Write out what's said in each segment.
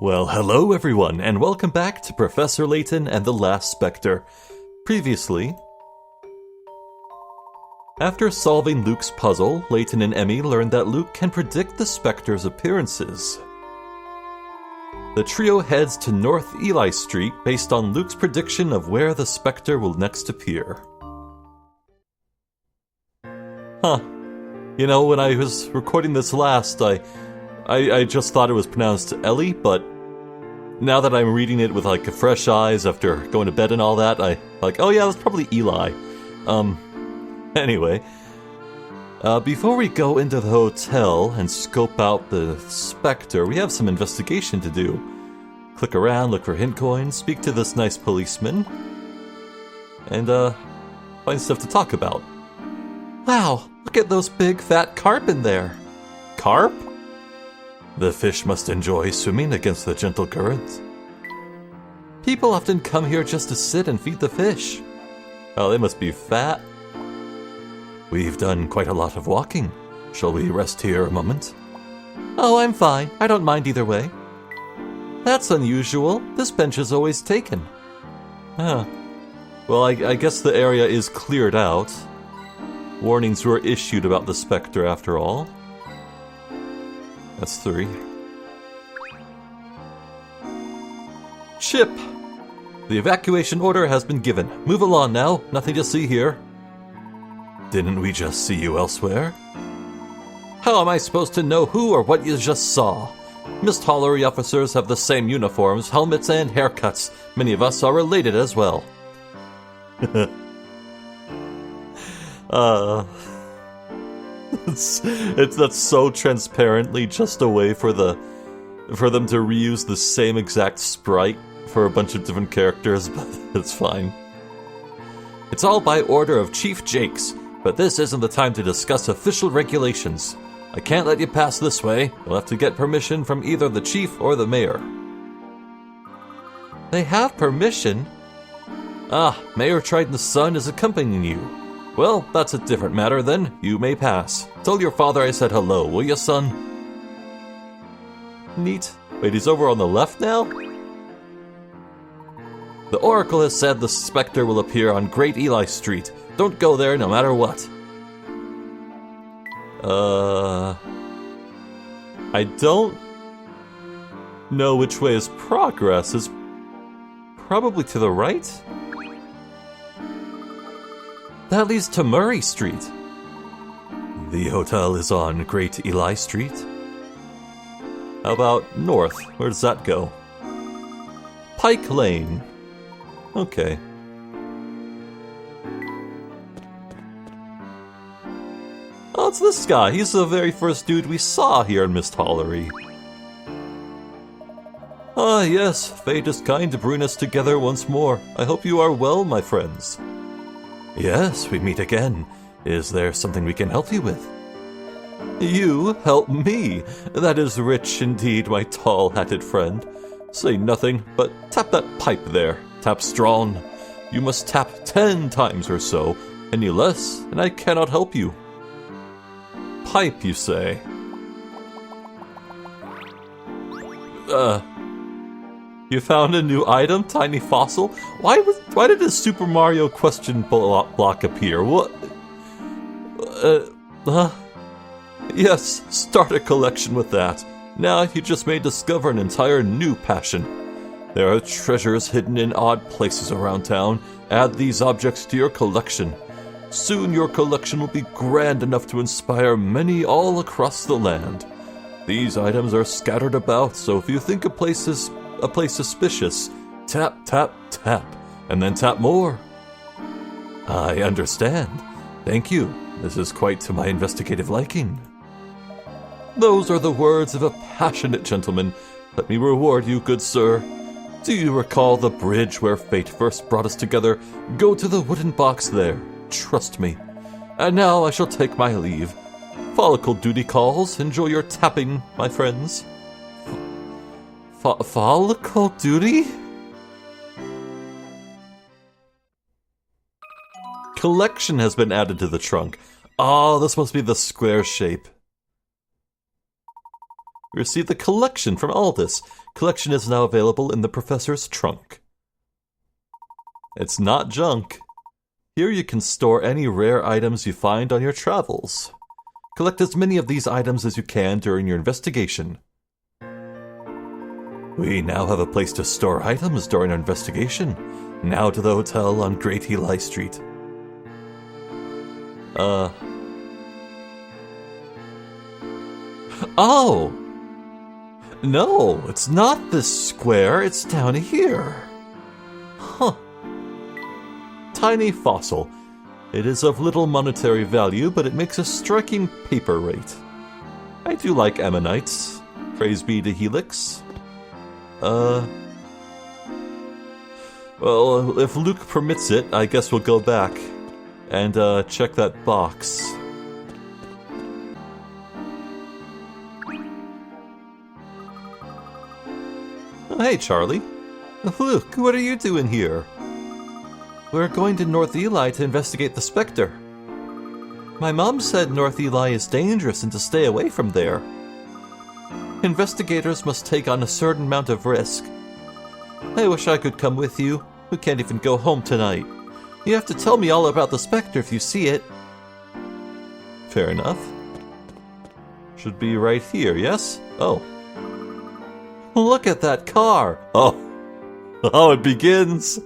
Well, hello everyone, and welcome back to Professor Layton and the Last Specter. Previously, after solving Luke's puzzle, Layton and Emmy learned that Luke can predict the Specter's appearances. The trio heads to North Eli Street based on Luke's prediction of where the Specter will next appear. When I was recording this last, I just thought it was pronounced Ellie, but now that I'm reading it with fresh eyes after going to bed and all that, oh yeah, that's probably Eli. Anyway, before we go into the hotel and scope out the Specter, we have some investigation to do. Click around, look for hint coins, speak to this nice policeman, and find stuff to talk about. Wow, look at those big fat carp in there. Carp? The fish must enjoy swimming against the gentle current. People often come here just to sit and feed the fish. Oh, they must be fat. We've done quite a lot of walking. Shall we rest here a moment? Oh, I'm fine. I don't mind either way. That's unusual. This bench is always taken. Well, I guess the area is cleared out. Warnings were issued about the Specter after all. That's 3. Chip! The evacuation order has been given. Move along now. Nothing to see here. Didn't we just see you elsewhere? How am I supposed to know who or what you just saw? Mist Hollery officers have the same uniforms, helmets, and haircuts. Many of us are related as well. That's so transparently just a way for them to reuse the same exact sprite for a bunch of different characters, but it's fine. It's all by order of Chief Jakes, but this isn't the time to discuss official regulations. I can't let you pass this way. You'll have to get permission from either the chief or the mayor. They have permission? Mayor Triton's son is accompanying you. Well, that's a different matter then. You may pass. Tell your father I said hello, will you, son? Neat. Wait, he's over on the left now? The Oracle has said the Specter will appear on Great Eli Street. Don't go there no matter what. I don't know which way is progress. Is probably to the right? That leads to Murray Street. The hotel is on Great Eli Street. How about north? Where does that go? Pike Lane. Okay. Oh, it's this guy. He's the very first dude we saw here in Mist Hollery. Ah, yes. Fate is kind to bring us together once more. I hope you are well, my friends. Yes, we meet again. Is there something we can help you with? You help me? That is rich indeed, my tall-hatted friend. Say nothing, but tap that pipe there. Tap strong. You must tap 10 times or so. Any less, and I cannot help you. Pipe, you say? You found a new item, tiny fossil? Why did a Super Mario question block appear? What? Yes, start a collection with that. Now you just may discover an entire new passion. There are treasures hidden in odd places around town. Add these objects to your collection. Soon your collection will be grand enough to inspire many all across the land. These items are scattered about, so if you think a place suspicious, tap, tap, tap, and then tap more. I understand. Thank you. This is quite to my investigative liking. Those are the words of a passionate gentleman. Let me reward you, good sir. Do you recall the bridge where fate first brought us together? Go to the wooden box there. Trust me. And now I shall take my leave. Follicle duty calls. Enjoy your tapping, my friends. Follicle duty? Collection has been added to the trunk. Oh, this must be the square shape. We received the collection from Aldous. Collection is now available in the professor's trunk. It's not junk. Here you can store any rare items you find on your travels. Collect as many of these items as you can during your investigation. We now have a place to store items during our investigation. Now to the hotel on Great Eli Street. Oh! No, it's not this square, it's down here. Huh. Tiny fossil. It is of little monetary value, but it makes a striking paper rate. I do like ammonites. Praise be to Helix. Well, if Luke permits it, I guess we'll go back and check that box. Oh, hey, Charlie. Luke, what are you doing here? We're going to North Eli to investigate the Specter. My mom said North Eli is dangerous and to stay away from there. Investigators must take on a certain amount of risk. I wish I could come with you. We can't even go home tonight. You have to tell me all about the Specter if you see it. Fair enough. Should be right here, yes? Oh. Look at that car! Oh, it begins!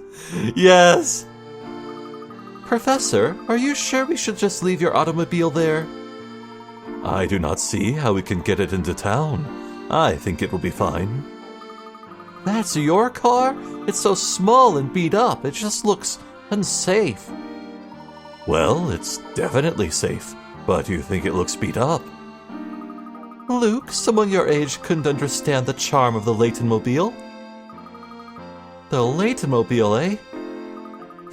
Yes! Professor, are you sure we should just leave your automobile there? I do not see how we can get it into town. I think it will be fine. That's your car? It's so small and beat up, it just looks unsafe. Well, it's definitely safe, but you think it looks beat up. Luke, someone your age couldn't understand the charm of the Layton mobile. The Layton mobile, eh?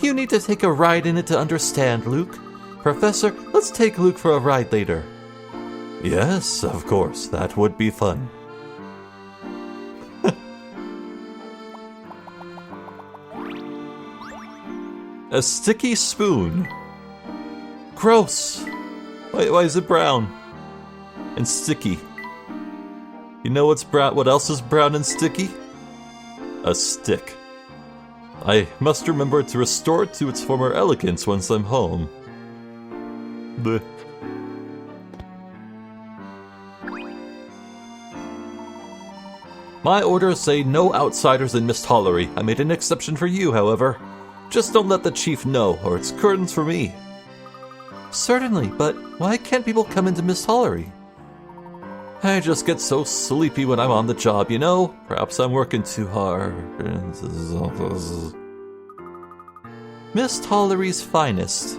You need to take a ride in it to understand, Luke. Professor, let's take Luke for a ride later. Yes, of course, that would be fun. A sticky spoon. Gross. Why is it brown? And sticky. You know what's brown? What else is brown and sticky? A stick. I must remember to restore it to its former elegance once I'm home. Blech. My orders say no outsiders in Mist Hollery. I made an exception for you, however. Just don't let the chief know, or it's curtains for me. Certainly, but why can't people come into Mist Hollery? I just get so sleepy when I'm on the job, you know? Perhaps I'm working too hard. Mist Hollery's finest.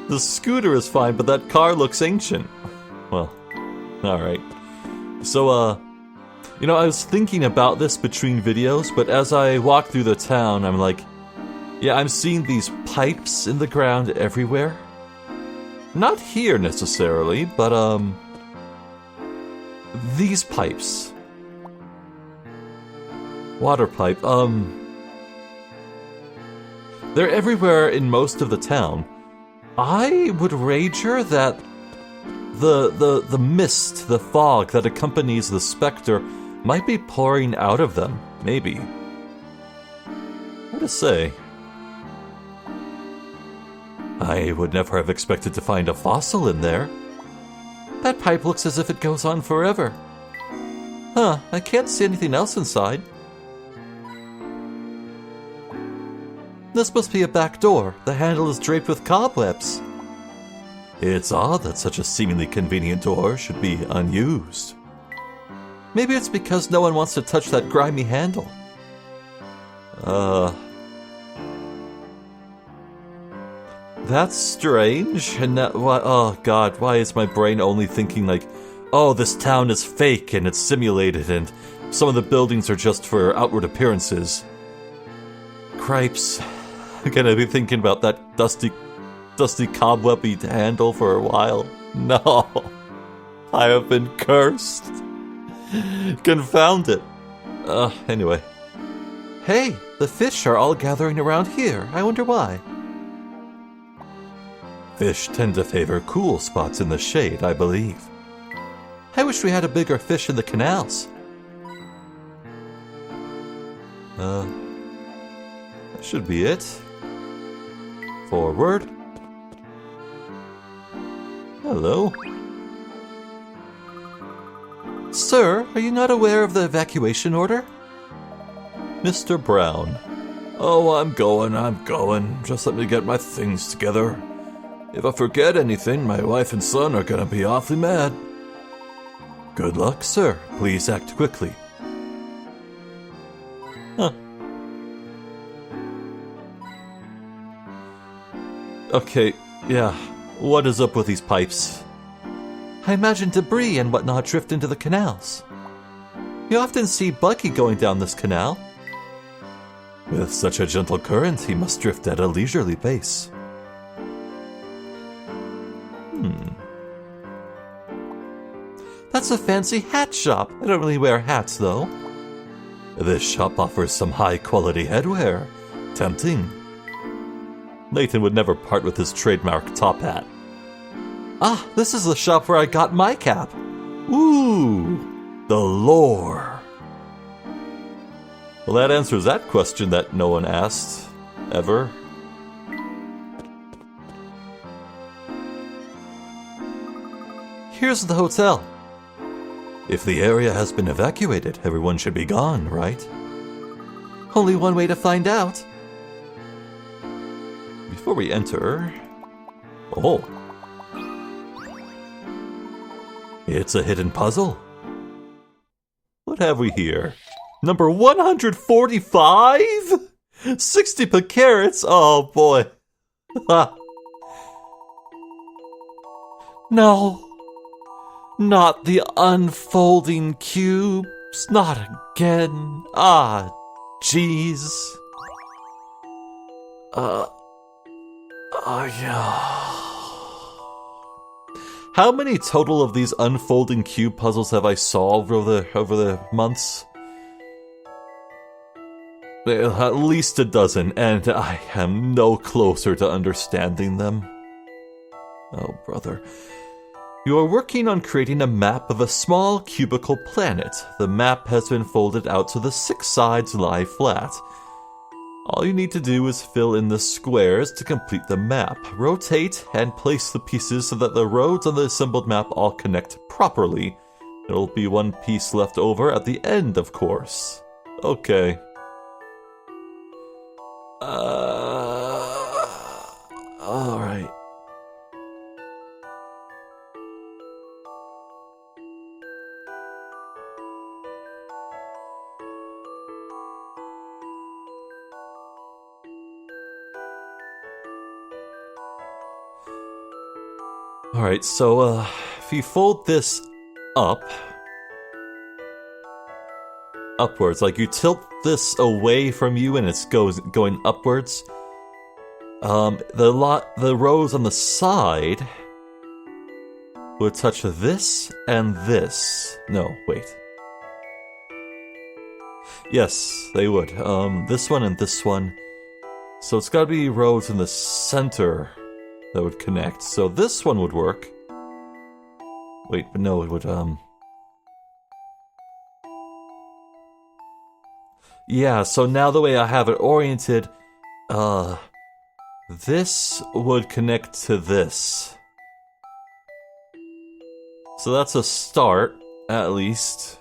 The scooter is fine, but that car looks ancient. Well, alright. So, you know, I was thinking about this between videos, but as I walk through the town, I'm like, yeah, I'm seeing these pipes in the ground everywhere. Not here necessarily, but, these pipes. Water pipe, they're everywhere in most of the town. I would wager that the mist, the fog that accompanies the Specter might be pouring out of them, maybe. What to say? I would never have expected to find a fossil in there. That pipe looks as if it goes on forever. Huh, I can't see anything else inside. This must be a back door. The handle is draped with cobwebs. It's odd that such a seemingly convenient door should be unused. Maybe it's because no one wants to touch that grimy handle. That's strange. And that, oh god, why is my brain only thinking like, oh, this town is fake and it's simulated and some of the buildings are just for outward appearances. Cripes. I'm gonna be thinking about that dusty cobwebby handle for a while. No. I have been cursed. Confound it. Anyway. Hey, the fish are all gathering around here. I wonder why. Fish tend to favor cool spots in the shade, I believe. I wish we had a bigger fish in the canals. That should be it. Forward. Hello. Sir, are you not aware of the evacuation order? Mr. Brown. Oh, I'm going. Just let me get my things together. If I forget anything, my wife and son are gonna be awfully mad. Good luck, sir. Please act quickly. Huh. Okay, yeah. What is up with these pipes? I imagine debris and whatnot drift into the canals. You often see Bucky going down this canal. With such a gentle current, he must drift at a leisurely pace. That's a fancy hat shop. I don't really wear hats, though. This shop offers some high-quality headwear. Tempting. Layton would never part with his trademark top hat. Ah, this is the shop where I got my cap. Ooh, the lore. Well, that answers that question that no one asked, ever. Here's the hotel. If the area has been evacuated, everyone should be gone, right? Only one way to find out. Before we enter... Oh. It's a hidden puzzle. What have we here? Number 145? 60 per carats? Oh boy. No. Not the unfolding cubes. Not again. Ah, jeez. Yeah. How many total of these unfolding cube puzzles have I solved over the months? At least a dozen, and I am no closer to understanding them. Oh, brother. You are working on creating a map of a small cubical planet. The map has been folded out so the 6 sides lie flat. All you need to do is fill in the squares to complete the map. Rotate and place the pieces so that the roads on the assembled map all connect properly. There will be one piece left over at the end, of course. Okay. Alright. Alright, so, if you fold this upwards, like you tilt this away from you and it's going upwards, the rows on the side would touch this and this. No, wait. Yes, they would. This one and this one. So it's gotta be rows in the center that would connect. So this one would work. Wait, but no, it would, yeah, so now the way I have it oriented, this would connect to this. So that's a start, at least.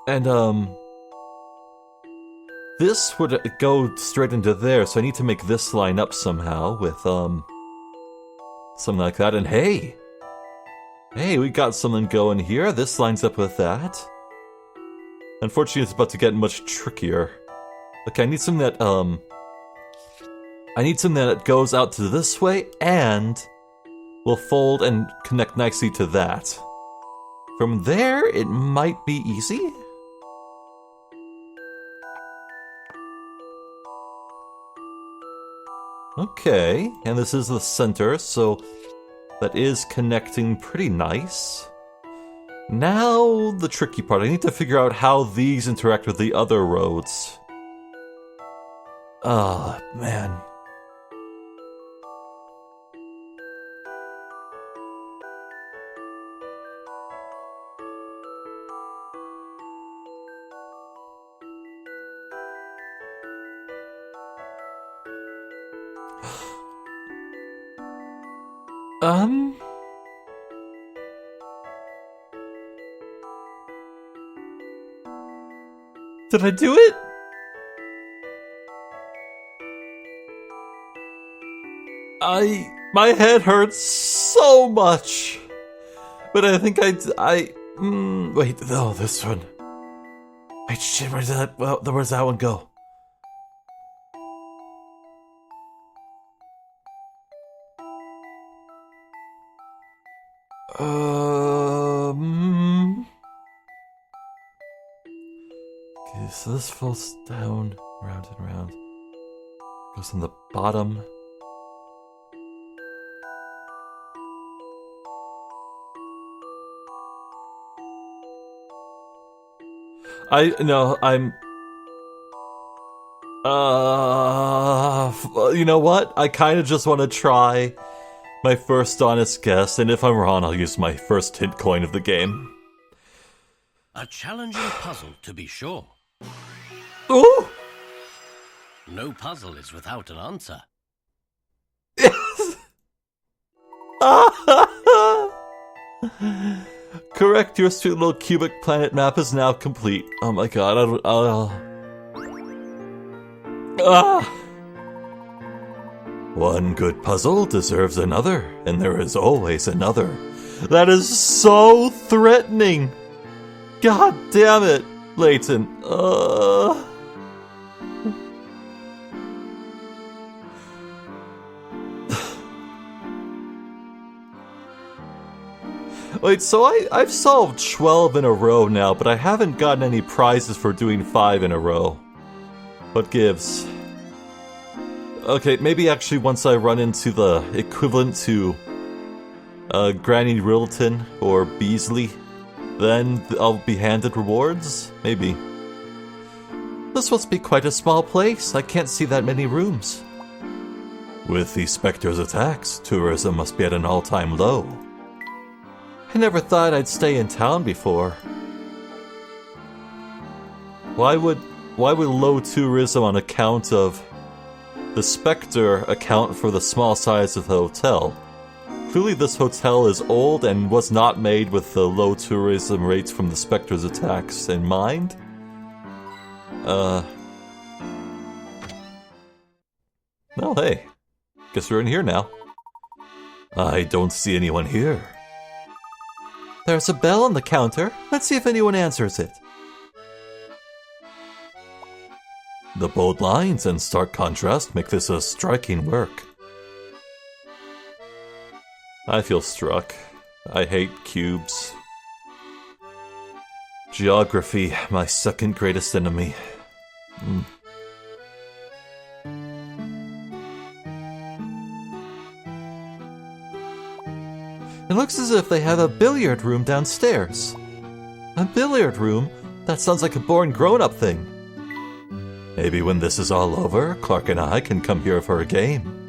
And, this would go straight into there, so I need to make this line up somehow with, something like that. And hey, we got something going here. This lines up with that. Unfortunately, it's about to get much trickier. Okay, I need something that goes out to this way and will fold and connect nicely to that. From there, it might be easy. Okay, and this is the center, so that is connecting pretty nice. Now, the tricky part. I need to figure out how these interact with the other roads. Oh, man. Did I do it? My head hurts so much. But I think wait, oh, this one. Wait, shit, where's that one go? Okay, so this falls down, round and round. Goes on the bottom. You know what? I kind of just want to try my first honest guess, and if I'm wrong, I'll use my first hint coin of the game. A challenging puzzle, to be sure. Ooh! No puzzle is without an answer. Yes! Correct, your sweet little cubic planet map is now complete. Oh my god, One good puzzle deserves another, and there is always another. That is so threatening! God damn it, Layton. Wait, so I've solved 12 in a row now, but I haven't gotten any prizes for doing 5 in a row. What gives? Okay, maybe actually once I run into the equivalent to Granny Riddleton or Beasley, then I'll be handed rewards? Maybe. This must be quite a small place. I can't see that many rooms. With the Specter's attacks, tourism must be at an all-time low. I never thought I'd stay in town before. Why would low tourism on account of the Specter account for the small size of the hotel? Clearly this hotel is old and was not made with the low tourism rates from the Specter's attacks in mind. Well, hey. Guess we're in here now. I don't see anyone here. There's a bell on the counter. Let's see if anyone answers it. The bold lines and stark contrast make this a striking work. I feel struck. I hate cubes. Geography, my second greatest enemy. It looks as if they have a billiard room downstairs. A billiard room? That sounds like a boring grown-up thing. Maybe when this is all over, Clark and I can come here for a game.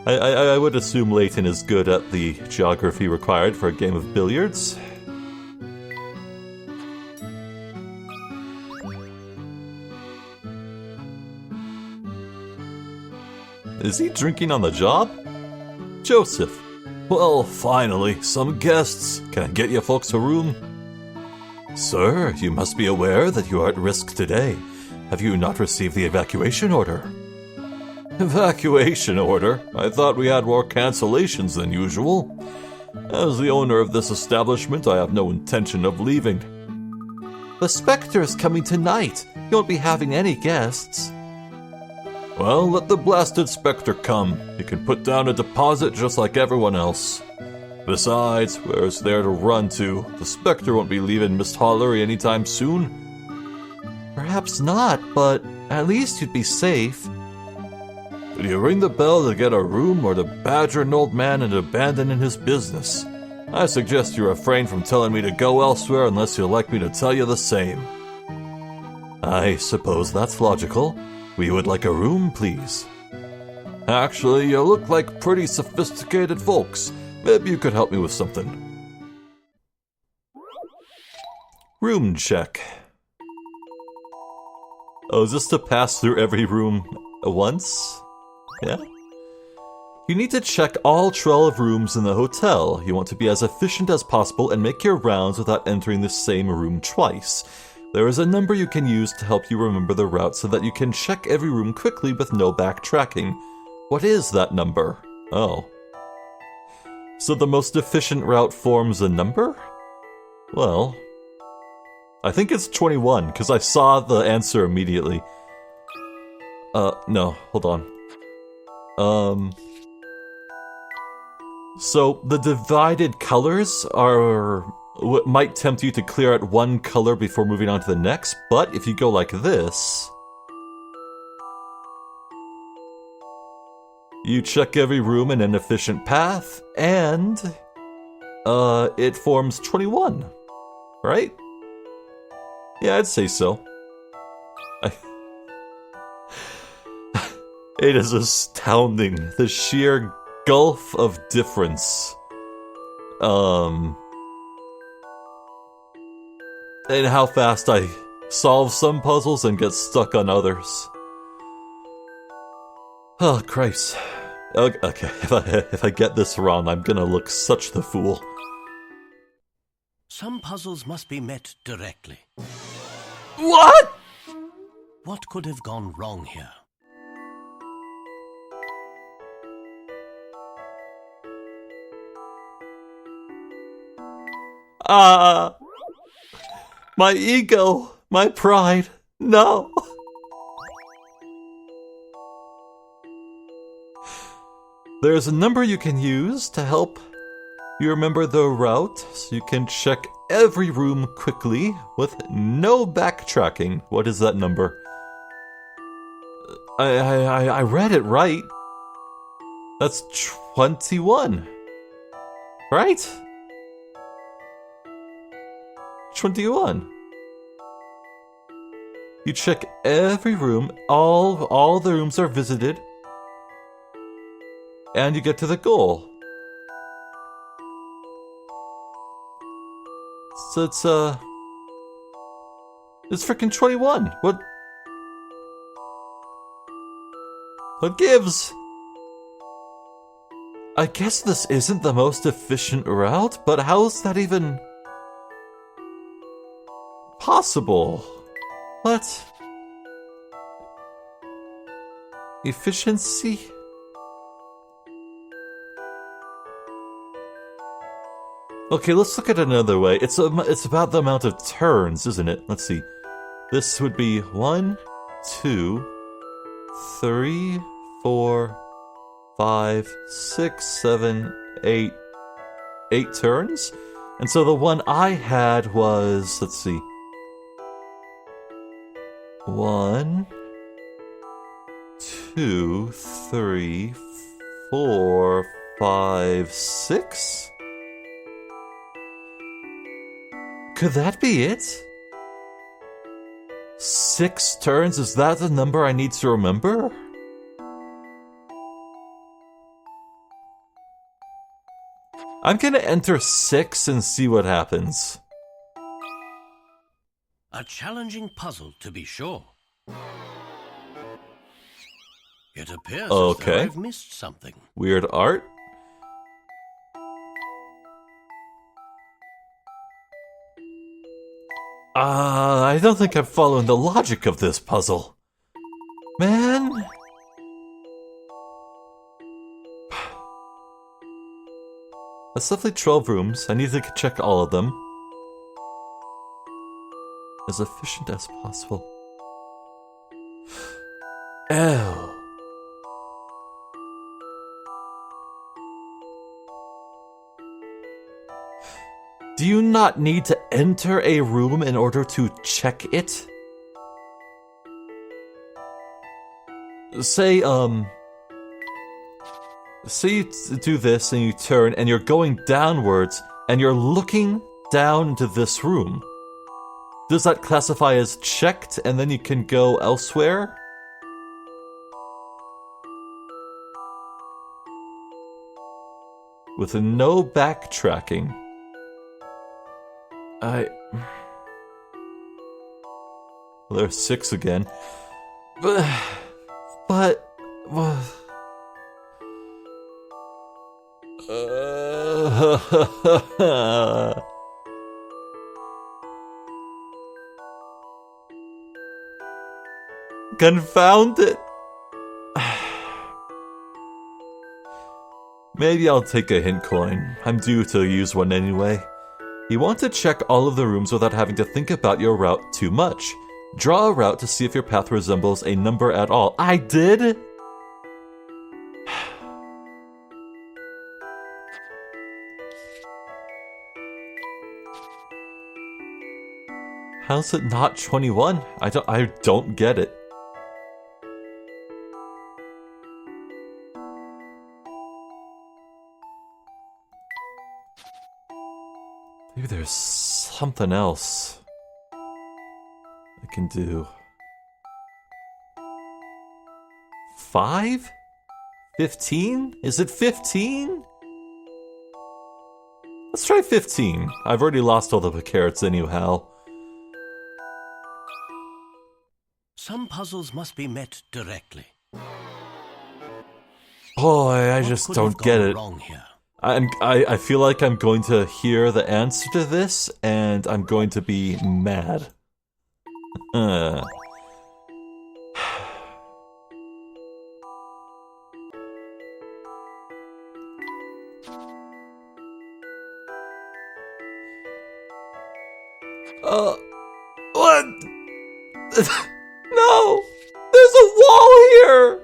I would assume Layton is good at the geography required for a game of billiards. Is he drinking on the job? Joseph. Well, finally, some guests. Can I get you folks a room? Sir, you must be aware that you are at risk today. Have you not received the evacuation order? Evacuation order? I thought we had more cancellations than usual. As the owner of this establishment, I have no intention of leaving. The Specter is coming tonight. You won't be having any guests. Well, let the blasted Specter come. He can put down a deposit just like everyone else. Besides, where's there to run to? The Specter won't be leaving Miss Hollery anytime soon. Perhaps not, but at least you'd be safe. Did you ring the bell to get a room or to badger an old man and abandon his business? I suggest you refrain from telling me to go elsewhere unless you'd like me to tell you the same. I suppose that's logical. We would like a room, please. Actually, you look like pretty sophisticated folks. Maybe you could help me with something. Room check. Oh, is this to pass through every room once? Yeah? You need to check all 12 rooms in the hotel. You want to be as efficient as possible and make your rounds without entering the same room twice. There is a number you can use to help you remember the route so that you can check every room quickly with no backtracking. What is that number? Oh. So the most efficient route forms a number? Well, I think it's 21, because I saw the answer immediately. No, hold on. So the divided colors are what might tempt you to clear out one color before moving on to the next, but if you go like this, you check every room in an efficient path, and it forms 21, right? Yeah, I'd say so. It is astounding, the sheer gulf of difference. And how fast I solve some puzzles and get stuck on others. Oh, Christ. Okay, if I get this wrong, I'm gonna look such the fool. Some puzzles must be met directly. What? What could have gone wrong here? My ego, my pride, no. There's a number you can use to help you remember the route, so you can check every room quickly with no backtracking. What is that number? I read it right. That's 21. Right? 21. You check every room, all the rooms are visited, and you get to the goal. So it's freaking 21. What gives? I guess this isn't the most efficient route, but how is that even possible? What? Efficiency? Okay, let's look at it another way. It's about the amount of turns, isn't it? Let's see. This would be 1, 2, 3, 4, 5, 6, 7, 8. 8 turns? And so the one I had was, let's see. 1, 2, 3, 4, 5, 6? Could that be it? 6 turns? Is that the number I need to remember? I'm gonna enter 6 and see what happens. A challenging puzzle, to be sure. It appears as though I've missed something. Weird art? I don't think I'm following the logic of this puzzle. Man. That's definitely 12 rooms. I need to check all of them. As efficient as possible. Oh. Do you not need to enter a room in order to check it? Say you do this and you turn and you're going downwards and you're looking down into this room. Does that classify as checked and then you can go elsewhere? With no backtracking. Well, there's 6 again. But confound it. Maybe I'll take a hint coin. I'm due to use one anyway. You want to check all of the rooms without having to think about your route too much. Draw a route to see if your path resembles a number at all. I did? How's it not 21? I don't get it. Maybe there's something else I can do. 5? 15? Is it 15? Let's try 15. I've already lost all the carrots anyhow. Some puzzles must be met directly. Boy, I just don't get it. Wrong here? I feel like I'm going to hear the answer to this, and I'm going to be mad. What? No! There's a wall here!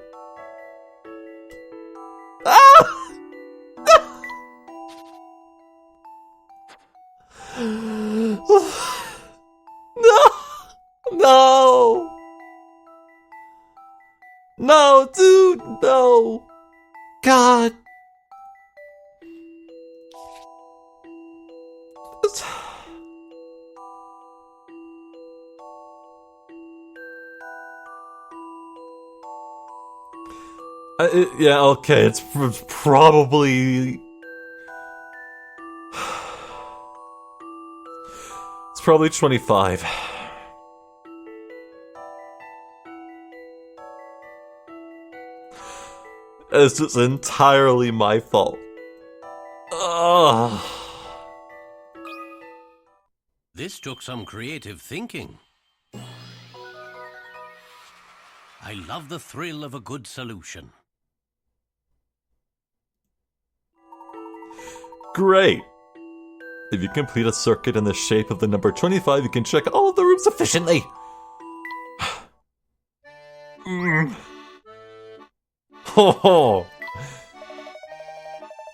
Ah! No! No! No, dude, no! God! Yeah, okay, it's probably... It's probably 25. This is entirely my fault. Ugh. This took some creative thinking. I love the thrill of a good solution. Great! If you complete a circuit in the shape of the number 25, you can check all of the rooms efficiently! Oh,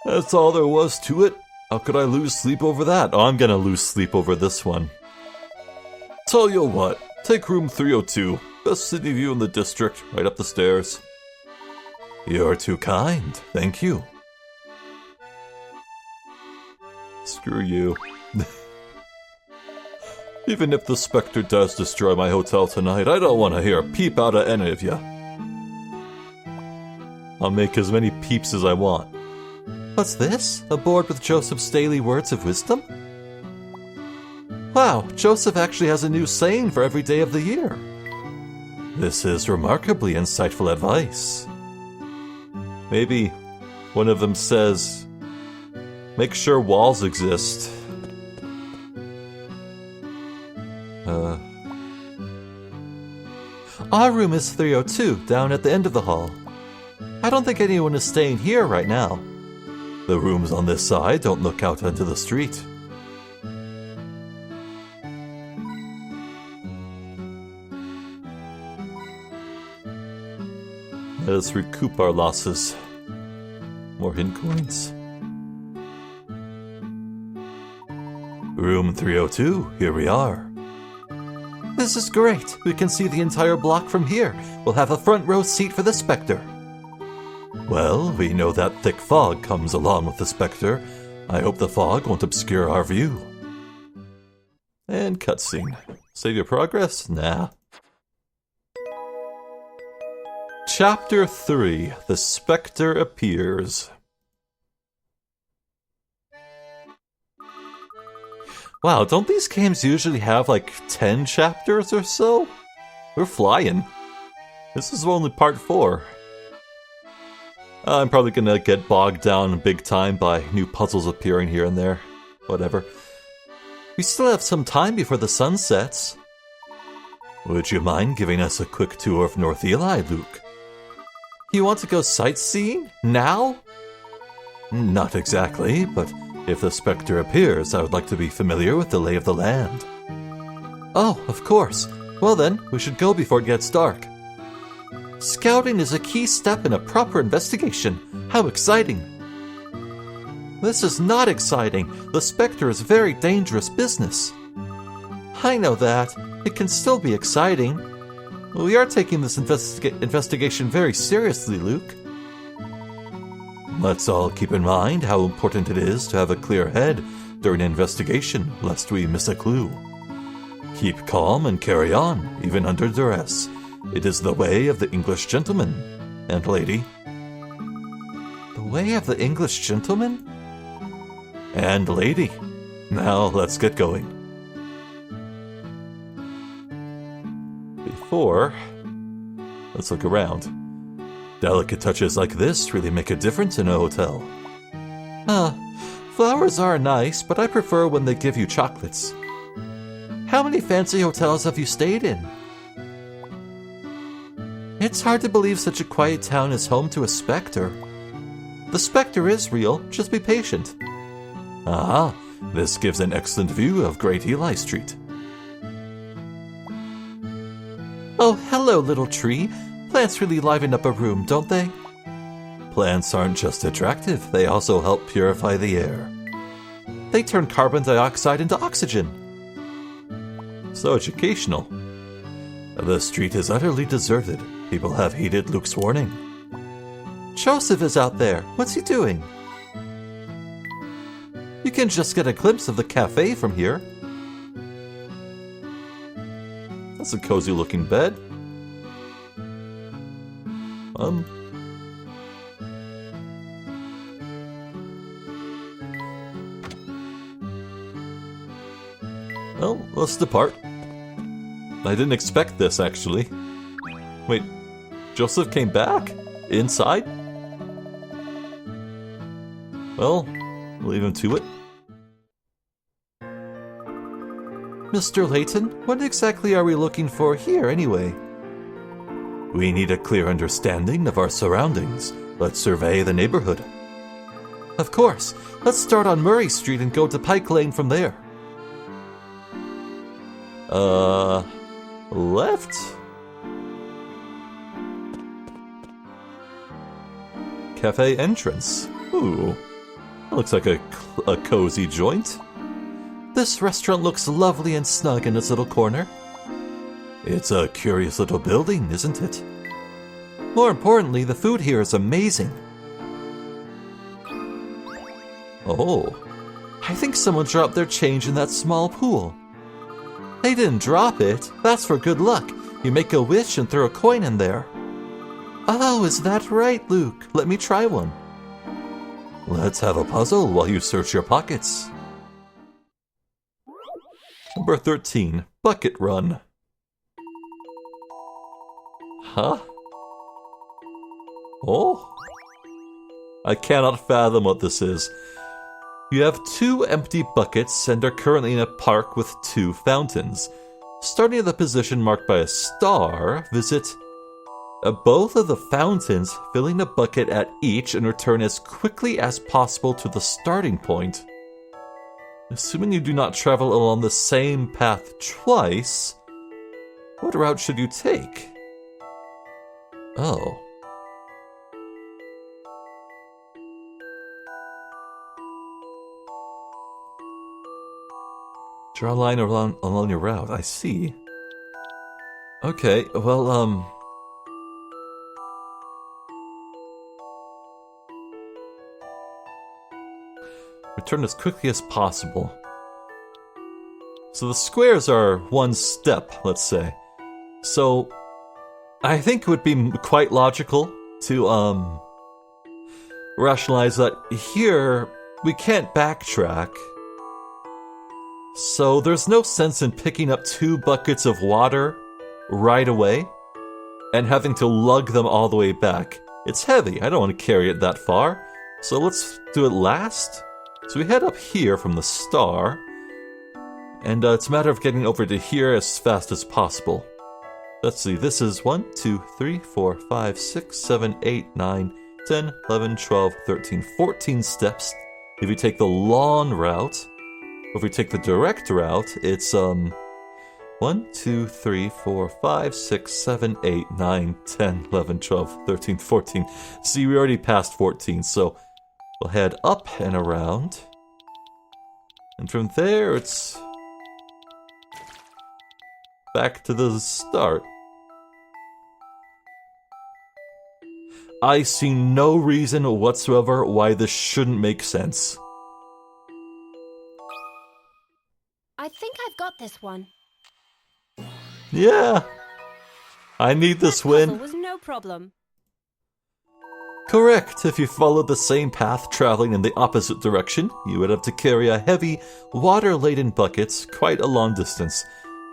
that's all there was to it. How could I lose sleep over that? Oh, I'm gonna lose sleep over this one. Tell you what, take room 302. Best city view in the district, right up the stairs. You're too kind, thank you. Screw you. Even if the Specter does destroy my hotel tonight, I don't want to hear a peep out of any of you. I'll make as many peeps as I want. What's this? A board with Joseph's daily words of wisdom? Wow, Joseph actually has a new saying for every day of the year. This is remarkably insightful advice. Maybe one of them says, make sure walls exist. Our room is 302, down at the end of the hall. I don't think anyone is staying here right now. The rooms on this side don't look out onto the street. Let us recoup our losses. More hint coins. Room 302, here we are. This is great. We can see the entire block from here. We'll have a front row seat for the Specter. Well, we know that thick fog comes along with the Specter. I hope the fog won't obscure our view. And cutscene. Save your progress? Nah. Chapter 3. The Specter Appears. Wow, don't these games usually have like 10 chapters or so? We're flying. This is only part 4. I'm probably gonna get bogged down big time by new puzzles appearing here and there. Whatever. We still have some time before the sun sets. Would you mind giving us a quick tour of North Eli, Luke? You want to go sightseeing? Now? Not exactly, but if the Specter appears, I would like to be familiar with the lay of the land. Oh, of course. Well then, we should go before it gets dark. Scouting is a key step in a proper investigation. How exciting! This is not exciting. The Specter is very dangerous business. I know that. It can still be exciting. We are taking this investigation very seriously, Luke. Let's all keep in mind how important it is to have a clear head during an investigation, lest we miss a clue. Keep calm and carry on, even under duress. It is the way of the English gentleman and lady. The way of the English gentleman? And lady. Now let's get going. Before, let's look around. Delicate touches like this really make a difference in a hotel. Flowers are nice, but I prefer when they give you chocolates. How many fancy hotels have you stayed in? It's hard to believe such a quiet town is home to a Specter. The Specter is real, just be patient. Aha, this gives an excellent view of Great Eli Street. Oh, hello, little tree. Plants really liven up a room, don't they? Plants aren't just attractive, they also help purify the air. They turn carbon dioxide into oxygen. So educational. The street is utterly deserted. People have heeded Luke's warning. Joseph is out there. What's he doing? You can just get a glimpse of the cafe from here. That's a cozy looking bed. Well, let's depart. I didn't expect this, actually. Wait, Joseph came back? Inside? Well, leave him to it. Mr. Layton, what exactly are we looking for here, anyway? We need a clear understanding of our surroundings. Let's survey the neighborhood. Of course. Let's start on Murray Street and go to Pike Lane from there. Left? Cafe entrance. Ooh. That looks like a cozy joint. This restaurant looks lovely and snug in its little corner. It's a curious little building, isn't it? More importantly, the food here is amazing. Oh, I think someone dropped their change in that small pool. They didn't drop it. That's for good luck. You make a wish and throw a coin in there. Oh, is that right, Luke? Let me try one. Let's have a puzzle while you search your pockets. Number 13, Bucket Run. Huh? Oh? I cannot fathom what this is. You have 2 empty buckets and are currently in a park with 2 fountains. Starting at the position marked by a star, visit both of the fountains, filling a bucket at each and return as quickly as possible to the starting point. Assuming you do not travel along the same path twice, what route should you take? Oh. Draw a line along your route, I see. Okay, well, turn as quickly as possible. So the squares are one step, let's say. So I think it would be quite logical to rationalize that here we can't backtrack. So there's no sense in picking up 2 buckets of water right away and having to lug them all the way back. It's heavy, I don't want to carry it that far. So let's do it last. So we head up here from the star. And it's a matter of getting over to here as fast as possible. Let's see, this is 1, 2, 3, 4, 5, 6, 7, 8, 9, 10, 11, 12, 13, 14 steps. If you take the long route, or if we take the direct route, it's 1, 2, 3, 4, 5, 6, 7, 8, 9, 10, 11, 12, 13, 14. See, we already passed 14, so we'll head up and around. And from there, it's back to the start. I see no reason whatsoever why this shouldn't make sense. I think I've got this one. Yeah. I need this That puzzle win. was no problem. Correct. If you followed the same path traveling in the opposite direction, you would have to carry a heavy, water-laden bucket quite a long distance.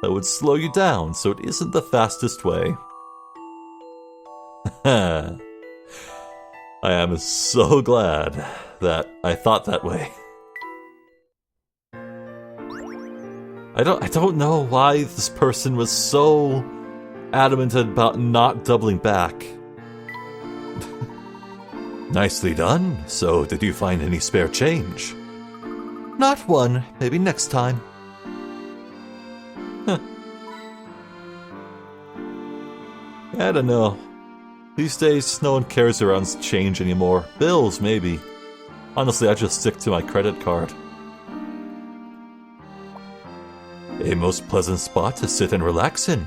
That would slow you down, so it isn't the fastest way. I am so glad that I thought that way. I don't know why this person was so adamant about not doubling back. Nicely done. So, did you find any spare change? Not one. Maybe next time. Huh. I don't know. These days, no one cares around change anymore. Bills, maybe. Honestly, I just stick to my credit card. A most pleasant spot to sit and relax in.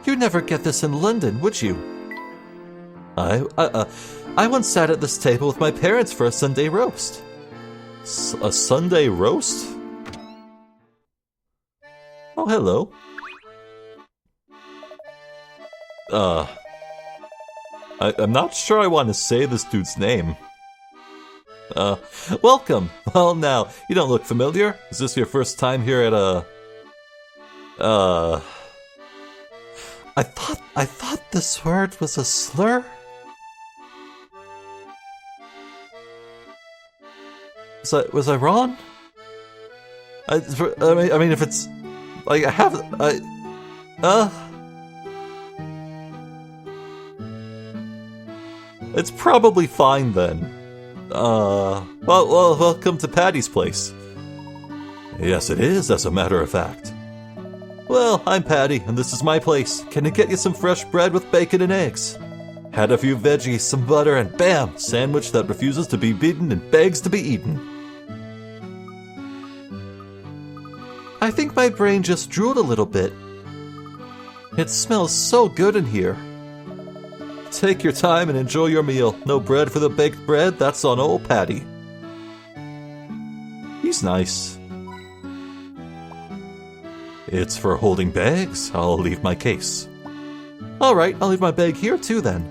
You'd never get this in London, would you? I once sat at this table with my parents for a Sunday roast. A Sunday roast? Oh, hello. I'm not sure I want to say this dude's name. Welcome. Well, now, you don't look familiar. Is this your first time here at I thought this word was a slur? Was I wrong? I mean, if it's like it's probably fine then. Well, welcome to Patty's place. Yes, it is, as a matter of fact. Well, I'm Patty, and this is my place. Can I get you some fresh bread with bacon and eggs? Had a few veggies, some butter, and bam! Sandwich that refuses to be beaten and begs to be eaten. I think my brain just drooled a little bit. It smells so good in here. Take your time and enjoy your meal. No bread for the baked bread, that's on old Patty. He's nice. It's for holding bags. I'll leave my case. Alright, I'll leave my bag here too then.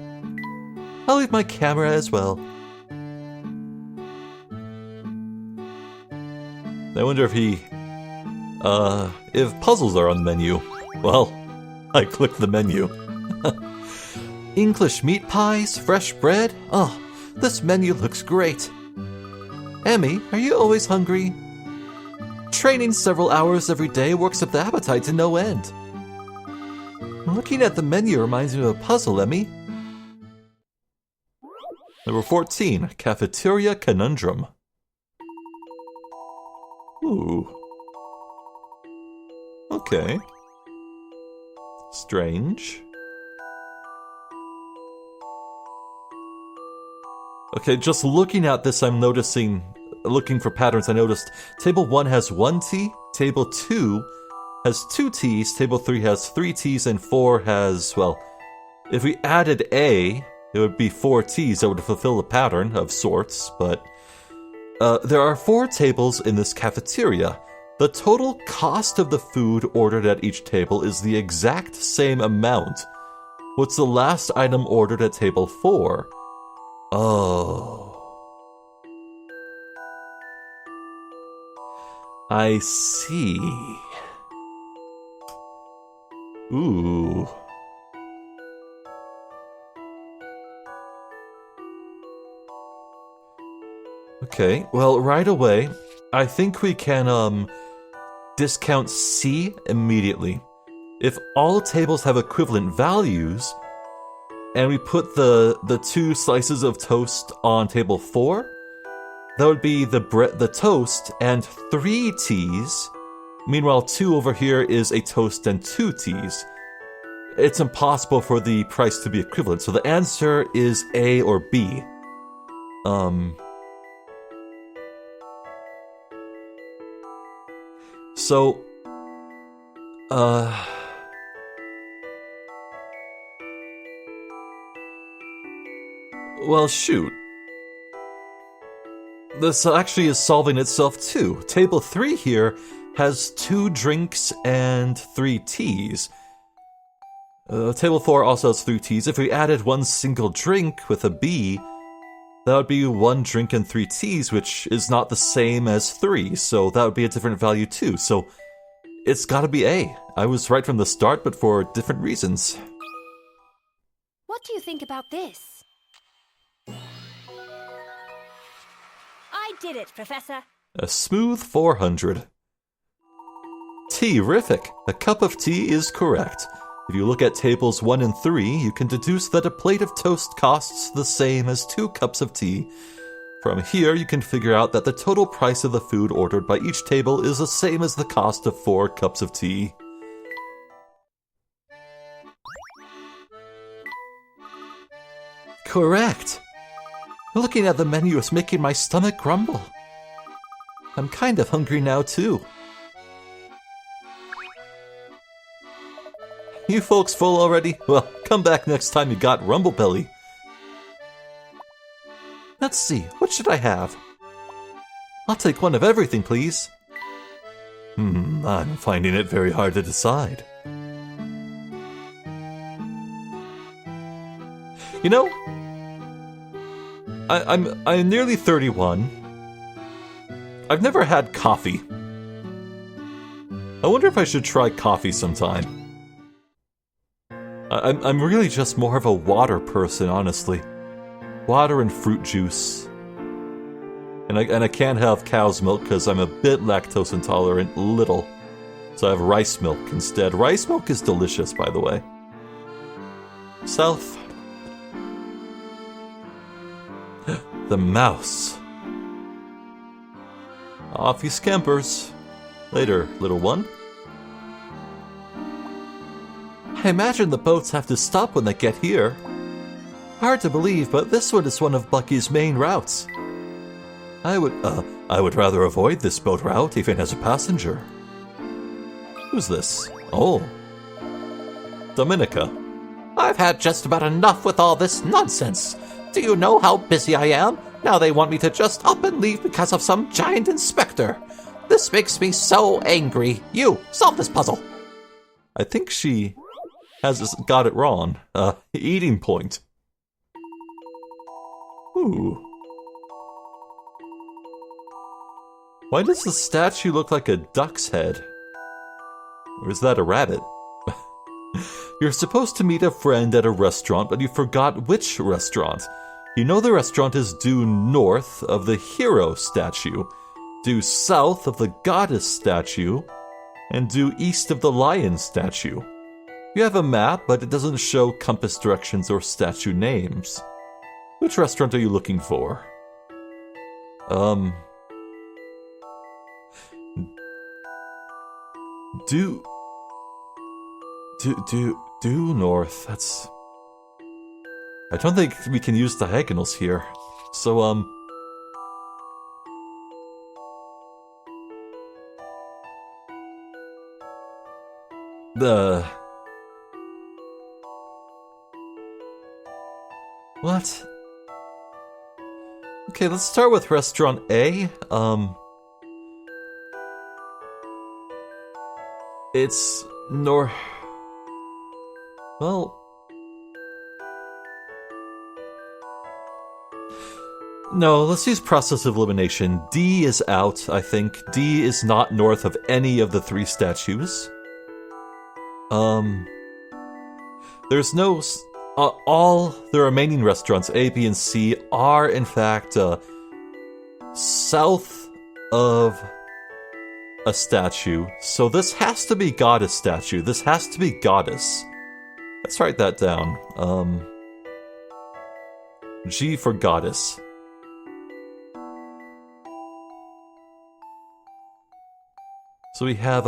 I'll leave my camera as well. I wonder if puzzles are on the menu. Well, I clicked the menu. English meat pies, fresh bread. Oh, this menu looks great. Emmy, are you always hungry? Training several hours every day works up the appetite to no end. Looking at the menu reminds me of a puzzle, Emmy. Number 14, Cafeteria Conundrum. Ooh. Okay. Strange. Okay, just looking at this, I'm looking for patterns. I noticed table 1 has 1 T, table 2 has 2 T's, table 3 has 3 T's, and 4 has, well, if we added A, it would be 4 T's that would fulfill a pattern of sorts, but There are 4 tables in this cafeteria. The total cost of the food ordered at each table is the exact same amount. What's the last item ordered at table 4? Oh. I see. Ooh. Okay, well, right away, I think we can, discount C immediately. If all tables have equivalent values, and we put the 2 slices of toast on table 4, that would be the toast and 3 teas. Meanwhile, 2 over here is a toast and 2 teas. It's impossible for the price to be equivalent, so the answer is A or B. So, well, shoot. This actually is solving itself too. Table 3 here has 2 drinks and 3 teas. Table 4 also has 3 teas. If we added 1 single drink with a B, that would be 1 drink and 3 teas, which is not the same as 3, so that would be a different value too. So it's gotta be A. I was right from the start, but for different reasons. What do you think about this? I did it, Professor. A smooth 400. Tea-rific. A cup of tea is correct. If you look at tables 1 and 3, you can deduce that a plate of toast costs the same as 2 cups of tea. From here, you can figure out that the total price of the food ordered by each table is the same as the cost of 4 cups of tea. Correct. Looking at the menu is making my stomach grumble. I'm kind of hungry now, too. You folks full already? Well, come back next time you got Rumble Belly. Let's see, what should I have? I'll take 1 of everything, please. I'm finding it very hard to decide. You know, I'm nearly 31. I've never had coffee. I wonder if I should try coffee sometime. I'm really just more of a water person, honestly. Water and fruit juice. And I can't have cow's milk because I'm a bit lactose intolerant, little. So I have rice milk instead. Rice milk is delicious, by the way. South. The mouse. Off he scampers. Later, little one. I imagine the boats have to stop when they get here. Hard to believe, but this one is one of Bucky's main routes. I would rather avoid this boat route even as a passenger. Who's this? Oh. Dominica. I've had just about enough with all this nonsense. Do you know how busy I am? Now they want me to just up and leave because of some giant inspector. This makes me so angry. You, solve this puzzle. I think she has got it wrong. Eating point. Ooh. Why does the statue look like a duck's head? Or is that a rabbit? You're supposed to meet a friend at a restaurant, but you forgot which restaurant. You know the restaurant is due north of the hero statue, due south of the goddess statue, and due east of the lion statue. You have a map, but it doesn't show compass directions or statue names. Which restaurant are you looking for? Due north, that's... I don't think we can use diagonals here. So, What? Okay, let's start with restaurant A. It's north. Well, no, let's use process of elimination. D is out, I think. D is not north of any of the 3 statues. There's no... all the remaining restaurants, A, B, and C, are in fact south of a statue. So this has to be goddess statue. This has to be goddess. Let's write that down. G for goddess. So we have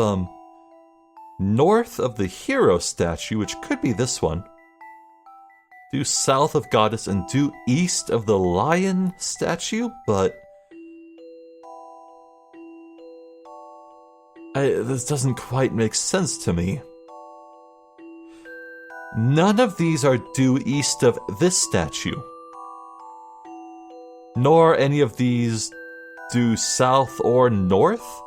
north of the hero statue, which could be this one. Due south of goddess and due east of the lion statue, but this doesn't quite make sense to me. None of these are due east of this statue, nor any of these due south or north.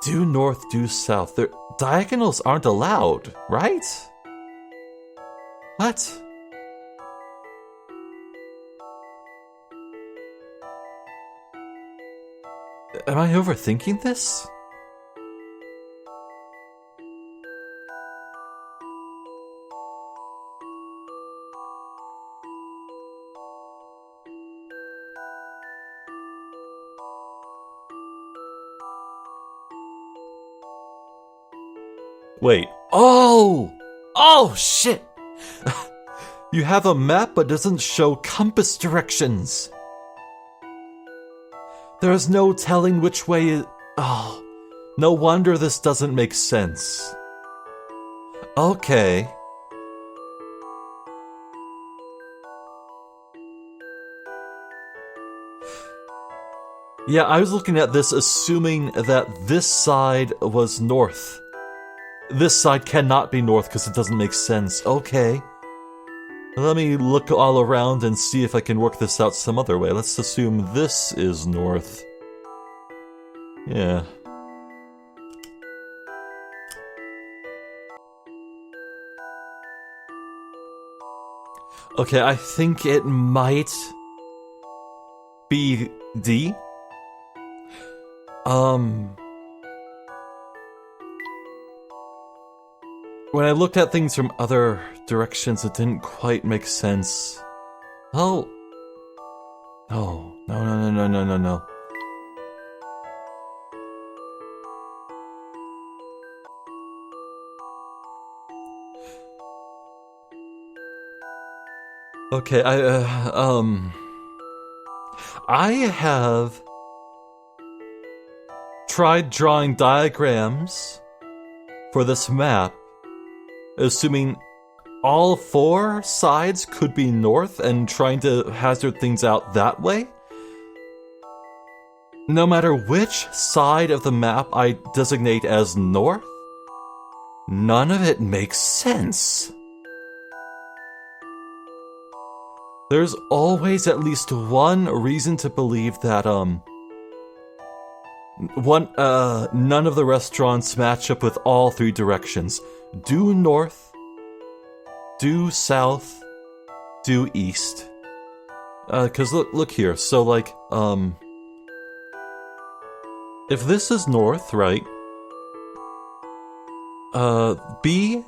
Due north, due south. Diagonals aren't allowed, right? What? Am I overthinking this? Wait. Oh! Oh, shit! You have a map but doesn't show compass directions. There's no telling which way is... Oh, no wonder this doesn't make sense. Okay. Yeah, I was looking at this assuming that this side was north. This side cannot be north because it doesn't make sense. Okay. Let me look all around and see if I can work this out some other way. Let's assume this is north. Yeah. Okay, I think it might be D. When I looked at things from other directions, it didn't quite make sense. Oh. Oh. No. Okay, I have tried drawing diagrams for this map, assuming all 4 sides could be north and trying to hazard things out that way. No matter which side of the map I designate as north, none of it makes sense. There's always at least one reason to believe that, none of the restaurants match up with all 3 directions. Due north, due south, due east. Cause look here, so like, if this is north, right? B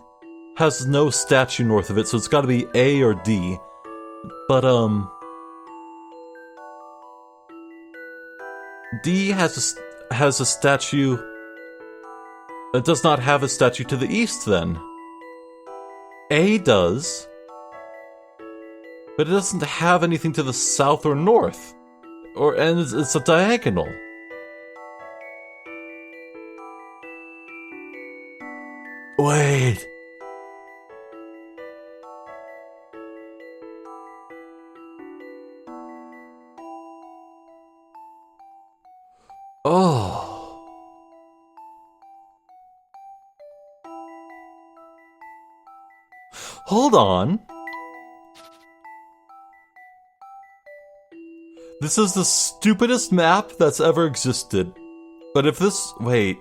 has no statue north of it, so it's gotta be A or D. But, D has a statue... It does not have a statue to the east, then. A does. But it doesn't have anything to the south or north. And it's a diagonal. Wait... Oh. Hold on. This is the stupidest map that's ever existed. But if this... Wait.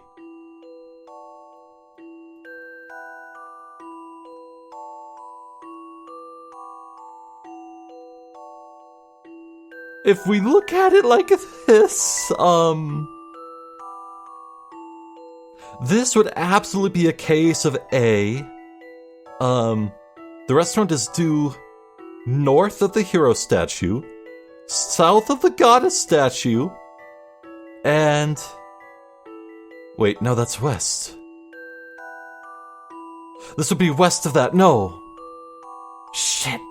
If we look at it like this, this would absolutely be a case of A. The restaurant is due north of the hero statue, south of the goddess statue, and... Wait, no, that's west. This would be west of that, no. Shit.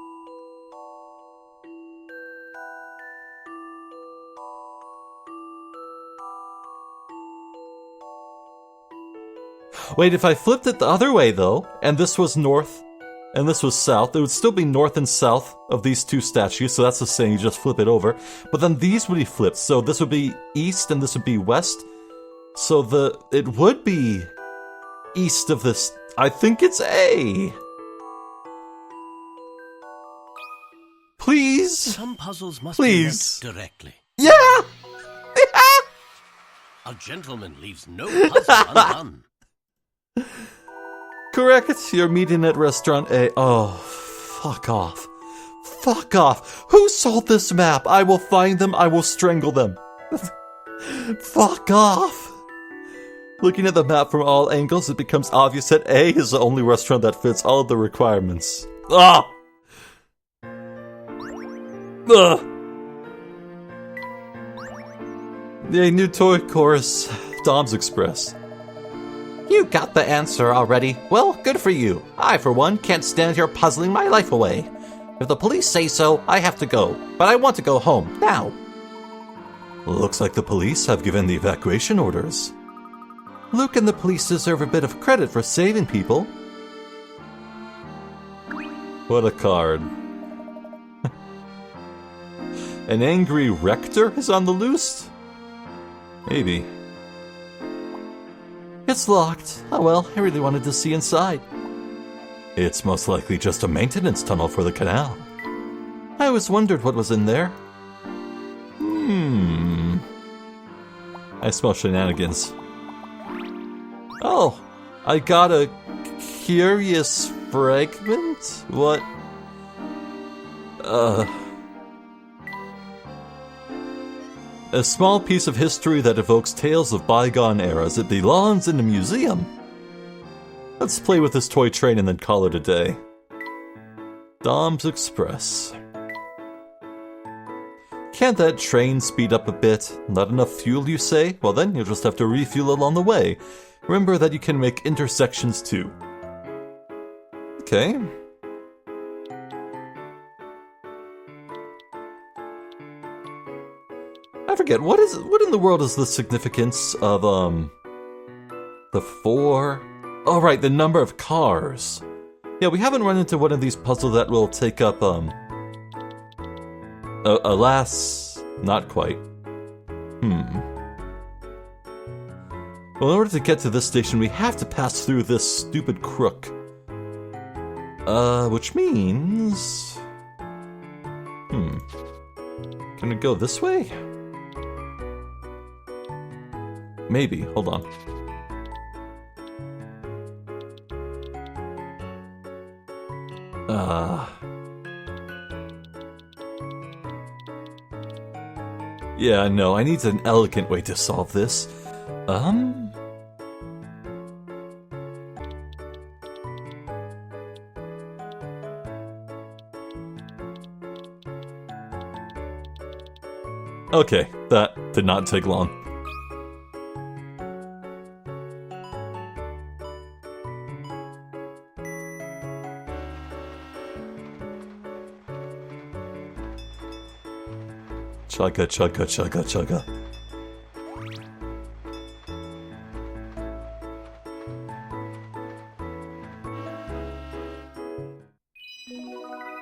Wait, if I flipped it the other way, though, and this was north, and this was south, it would still be north and south of these two statues, so that's the same, you just flip it over. But then these would be flipped, so this would be east and this would be west. So it would be east of this. I think it's A. Please. Some puzzles must Please. be met directly. Yeah! A gentleman leaves no puzzle undone. Correct, you're meeting at restaurant A. Oh, fuck off. Fuck off. Who sold this map? I will find them, I will strangle them. Fuck off. Looking at the map from all angles, it becomes obvious that A is the only restaurant that fits all of the requirements. Ah! Ugh! A new toy chorus, Dom's Express. You got the answer already. Well, good for you. I, for one, can't stand here puzzling my life away. If the police say so, I have to go. But I want to go home, now. Looks like the police have given the evacuation orders. Luke and the police deserve a bit of credit for saving people. What a card. An angry rector is on the loose? Maybe. It's locked. Oh well, I really wanted to see inside. It's most likely just a maintenance tunnel for the canal. I always wondered what was in there. I smell shenanigans. Oh, I got a curious fragment? What? A small piece of history that evokes tales of bygone eras. It belongs in a museum. Let's play with this toy train and then call it a day. Dom's Express. Can't that train speed up a bit? Not enough fuel, you say? Well then, you'll just have to refuel along the way. Remember that you can make intersections too. Okay. I forget, what in the world is the significance of, the 4... Oh right, the number of cars. Yeah, we haven't run into one of these puzzles that will take up, alas, not quite. Well, in order to get to this station, we have to pass through this stupid crook. Which means... Can we go this way? Maybe, hold on. Yeah, no, I need an elegant way to solve this. Okay, that did not take long. Chugga, chugga, chugga, chugga.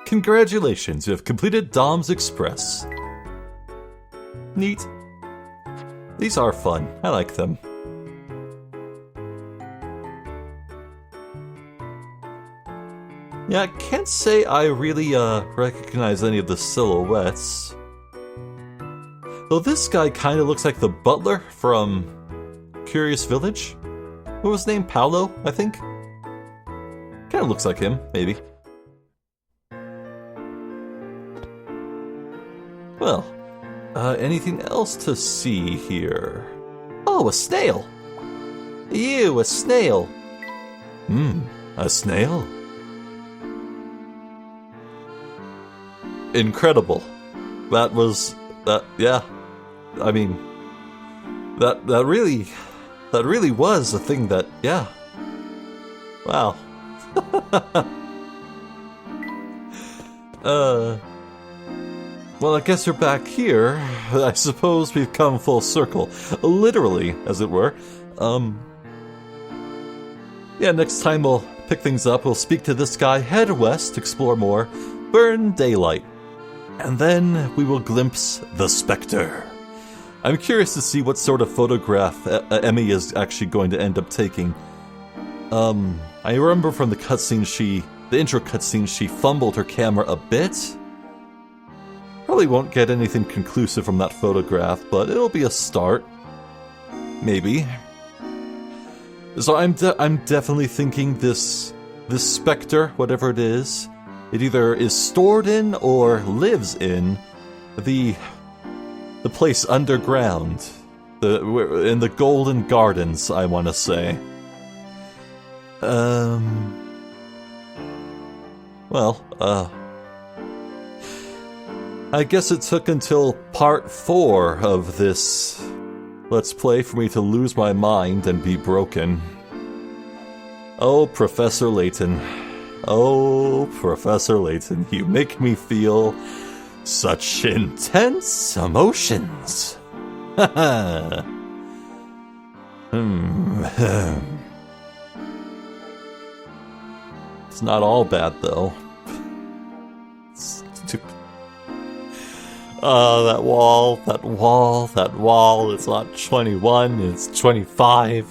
Congratulations, you have completed Dom's Express. Neat. These are fun. I like them. Yeah, I can't say I really recognize any of the silhouettes. Though this guy kind of looks like the butler from Curious Village. What was his name? Paolo, I think? Kind of looks like him, maybe. Well, anything else to see here? Oh, a snail! You, a snail! A snail? Incredible. That was... yeah. I mean... That really was a thing that... yeah. Wow. Well, I guess we're back here. I suppose we've come full circle. Literally, as it were. Yeah, next time we'll pick things up. We'll speak to this guy, head west, explore more, burn daylight. And then we will glimpse the Specter. I'm curious to see what sort of photograph Emmy is actually going to end up taking. I remember from the cutscene the intro cutscene, she fumbled her camera a bit. Probably won't get anything conclusive from that photograph, but it'll be a start. Maybe. So I'm definitely thinking this Specter, whatever it either is stored in or lives in the place underground, in the Golden Gardens, I want to say. Well, I guess it took until part 4 of this Let's Play for me to lose my mind and be broken. Oh, Professor Layton. Oh, Professor Layton, you make me feel such intense emotions. It's not all bad, though. That wall, it's not 21, it's 25.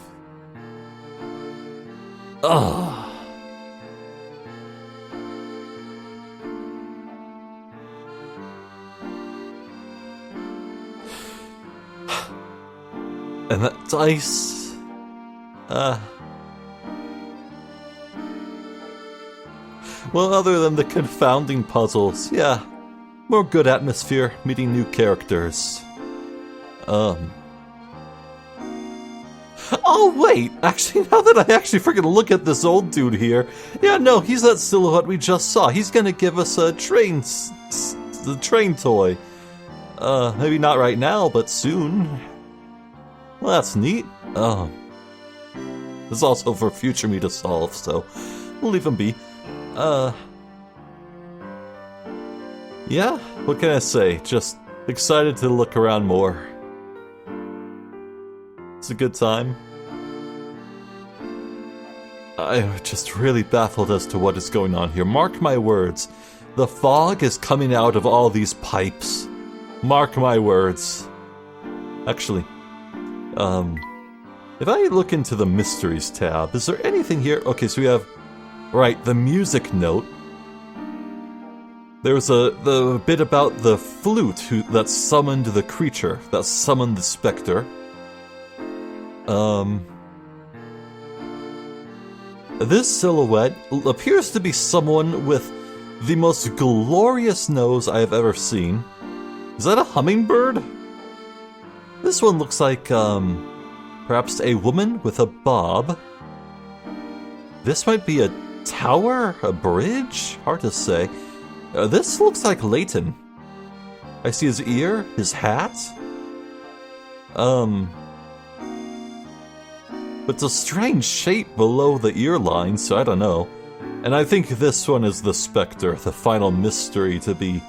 Ugh. And that dice... Well, other than the confounding puzzles, yeah. More good atmosphere, meeting new characters. Oh, wait! Actually, now that I actually freaking look at this old dude here... Yeah, no, he's that silhouette we just saw. He's gonna give us a the train toy. Maybe not right now, but soon. Well, that's neat. This is also for future me to solve, so we'll leave him be. Yeah, what can I say? Just excited to look around more. It's a good time. I'm just really baffled as to what is going on here. Mark my words. The fog is coming out of all these pipes. Mark my words. Actually, if I look into the Mysteries tab, is there anything here? Okay, so we have, right, the music note. There's the bit about the flute that summoned the creature, that summoned the Specter. This silhouette appears to be someone with the most glorious nose I have ever seen. Is that a hummingbird? This one looks like, perhaps a woman with a bob. This might be a tower? A bridge? Hard to say. This looks like Layton. I see his ear, his hat. But it's a strange shape below the ear line, so I don't know. And I think this one is the Specter, the final mystery to be,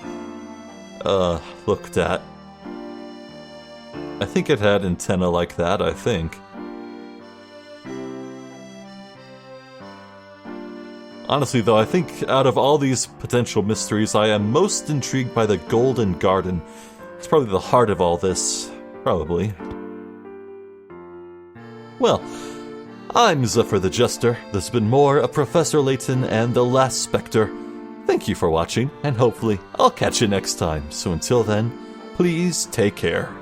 looked at. I think it had antenna like that, I think. Honestly, though, I think out of all these potential mysteries, I am most intrigued by the Golden Garden. It's probably the heart of all this. Probably. Well, I'm Zephyr the Jester. This has been more of Professor Layton and the Last Specter. Thank you for watching, and hopefully I'll catch you next time. So until then, please take care.